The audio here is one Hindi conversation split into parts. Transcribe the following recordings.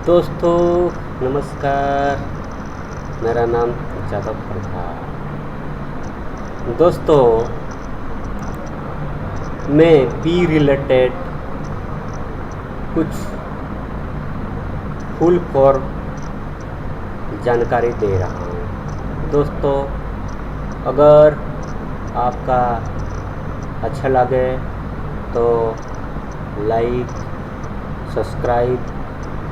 दोस्तों नमस्कार। मेरा नाम जादव प्रभात। दोस्तों मैं बी रिलेटेड कुछ फुल फॉर्म जानकारी दे रहा हूँ। दोस्तों अगर आपका अच्छा लगे तो लाइक सब्सक्राइब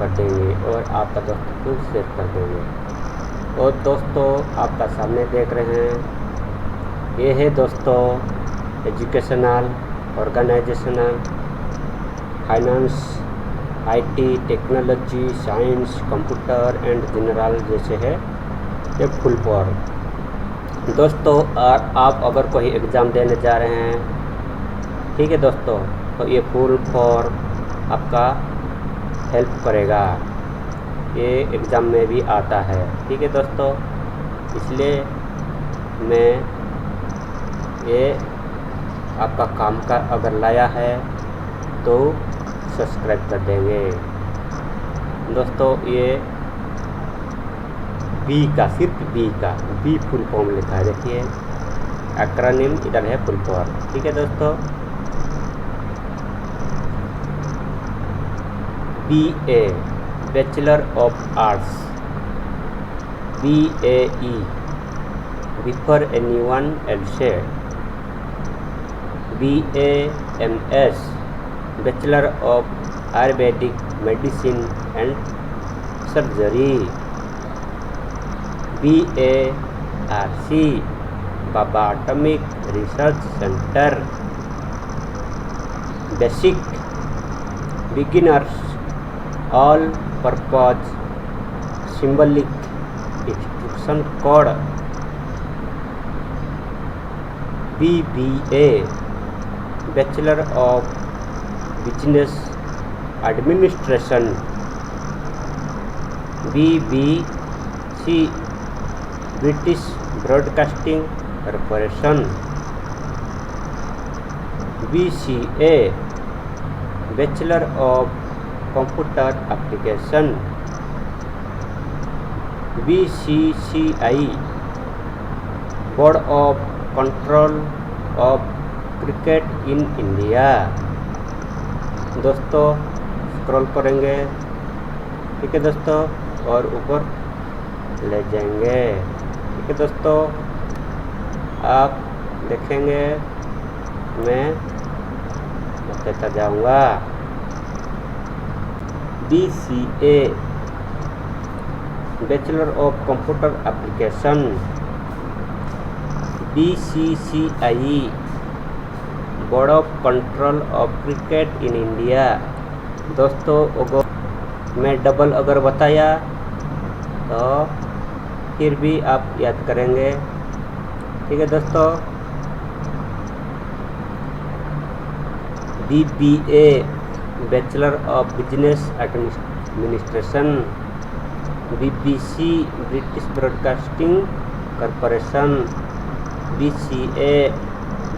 कर देंगे और आपका दोस्तों को शेयर कर देंगे। और दोस्तों आपका सामने देख रहे हैं, ये है दोस्तों educational, organisational, finance, IT, technology, science, computer and general जैसे है ये फुल फॉर्म। दोस्तों आप अगर कोई एग्ज़ाम देने जा रहे हैं, ठीक है दोस्तों, तो ये फुल फॉर्म आपका हेल्प करेगा। ये एग्ज़ाम में भी आता है, ठीक है दोस्तों। इसलिए मैं ये आपका काम का अगर लाया है तो सब्सक्राइब कर देंगे। दोस्तों ये बी का, सिर्फ बी फुल फॉर्म लिखा है, देखिए एक्रोनिम इधर है फुल फॉर्म, ठीक है दोस्तों। BA bachelor of arts, BAE before anyone else said, BAMS Bachelor of Ayurvedic Medicine and Surgery, BARC Baba Atomic Research Center, Basic Beginners All Purpose Symbolic Instruction Code, BBA Bachelor of Business Administration, BBC British Broadcasting Corporation, BCA Bachelor of Computer Application, BCCI Board of Control of Cricket in India। दोस्तों स्क्रॉल करेंगे, ठीक है दोस्तों, और ऊपर ले जाएंगे, ठीक है दोस्तों। आप देखेंगे मैं कहता जाऊंगा। BCA bachelor of computer application, BCCI board of control of cricket in India. दोस्तों अगर मैं डबल अगर बताया तो फिर भी आप याद करेंगे, ठीक है दोस्तों। BBA bachelor of business administration, BBC British broadcasting corporation, BCA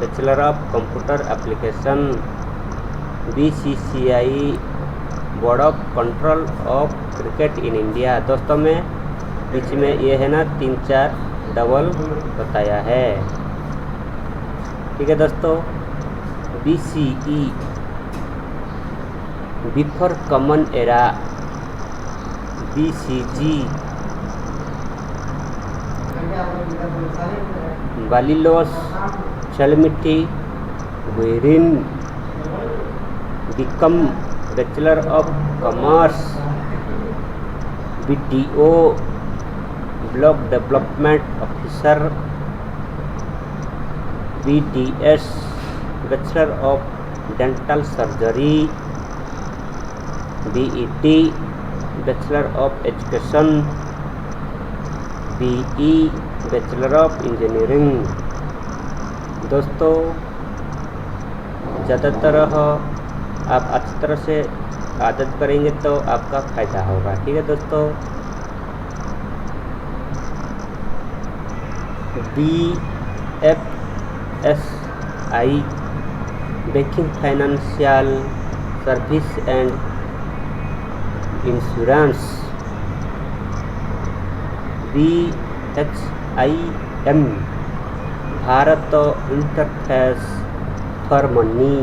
bachelor of computer application, BCCI board of control of cricket in India. दोस्तों में बीच में ये है ना 3-4 डबल बताया है, ठीक है दोस्तों। BCE before common era, BCG bacillus Calmette Guerin BCom bachelor of commerce, BDO block development officer, BDS bachelor of dental surgery, BET bachelor of education, BE bachelor of engineering. दोस्तों ज़्यादातर आप अच्छी तरह से आदत करेंगे तो आपका फ़ायदा होगा, ठीक है दोस्तों। BFSI banking financial service and insurance, BHIM Bharat interface for money,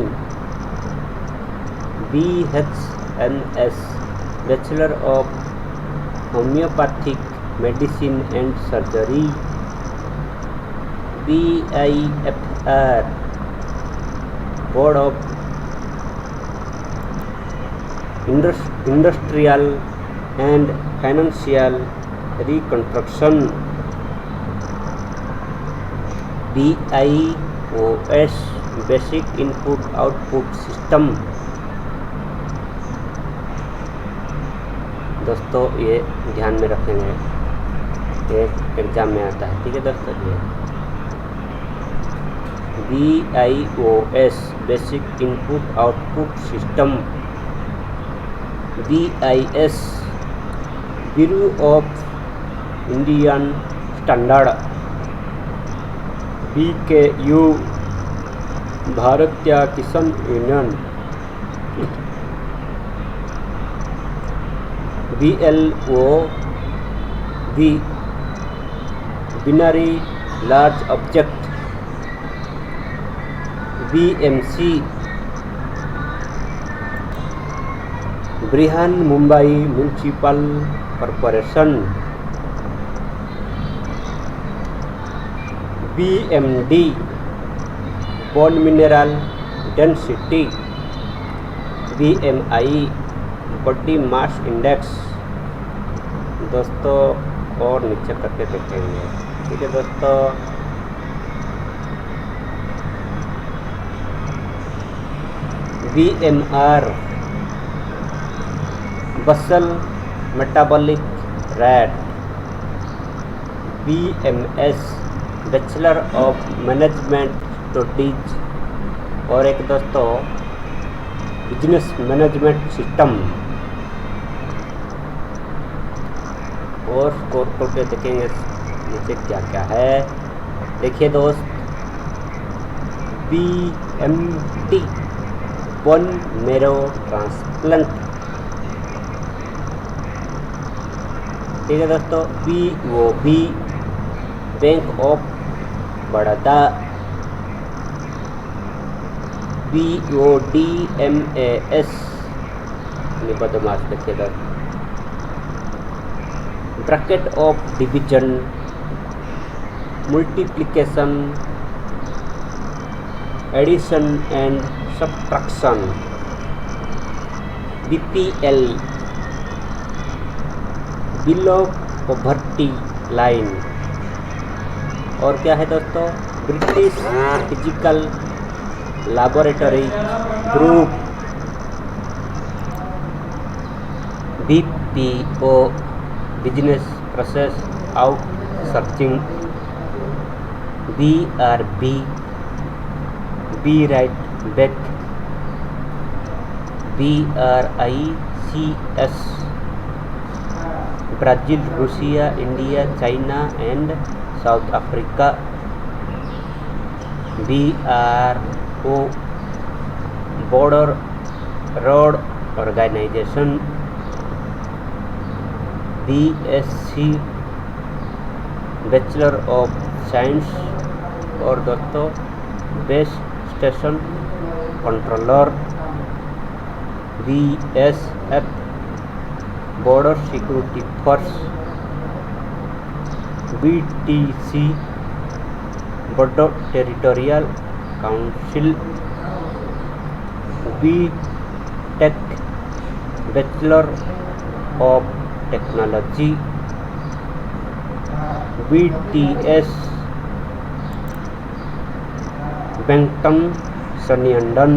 BHMS bachelor of homeopathic medicine and surgery, BIFR board of industrial and financial reconstruction, BIOS basic input output system. दोस्तों ये ध्यान में रखेंगे, एक एग्जाम में आता है, ठीक है दोस्तों। ये BIOS basic input output system, BIS bureau of Indian standard, BKU Bharatiya Kisan union, BLOV binary large object, BMC Brihan Mumbai municipal corporation, BMD bone mineral density, BMI body mass index. दोस्तों और नीचे करके देखेंगे, ठीक है दोस्तों। BMR basal metabolic rate, BMS bachelor of management studies, और एक दोस्तों बिजनेस मैनेजमेंट सिस्टम। और स्कोर करके देखेंगे नीचे क्या क्या है। देखिए दोस्त, BMT बोन मैरो ट्रांसप्लांट, ठीक है दोस्तों। BOB bank of Baroda, BODMAS बदमाश देखिए दोस्त, bracket of division multiplication addition and subtraction, BPL below poverty line. और क्या है दोस्तों, British physical laboratory group, BPO business process out searching, BRB be right back, BRICS Brazil, Russia, India, China and South Africa, BRO border road organisation, BSc bachelor of science, और दोस्तों base station controller, BSF border security force, BTC Bodo territorial council, BTech bachelor of technology, BTS Bangtan सनियंडन,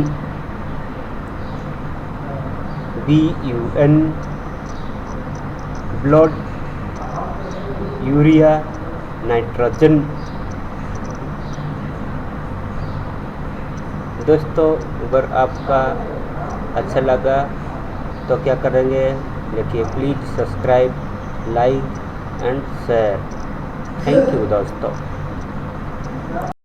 BUN blood urea nitrogen. दोस्तों अगर आपका अच्छा लगा तो क्या करेंगे, देखिए please subscribe, like and share. Thank you दोस्तों।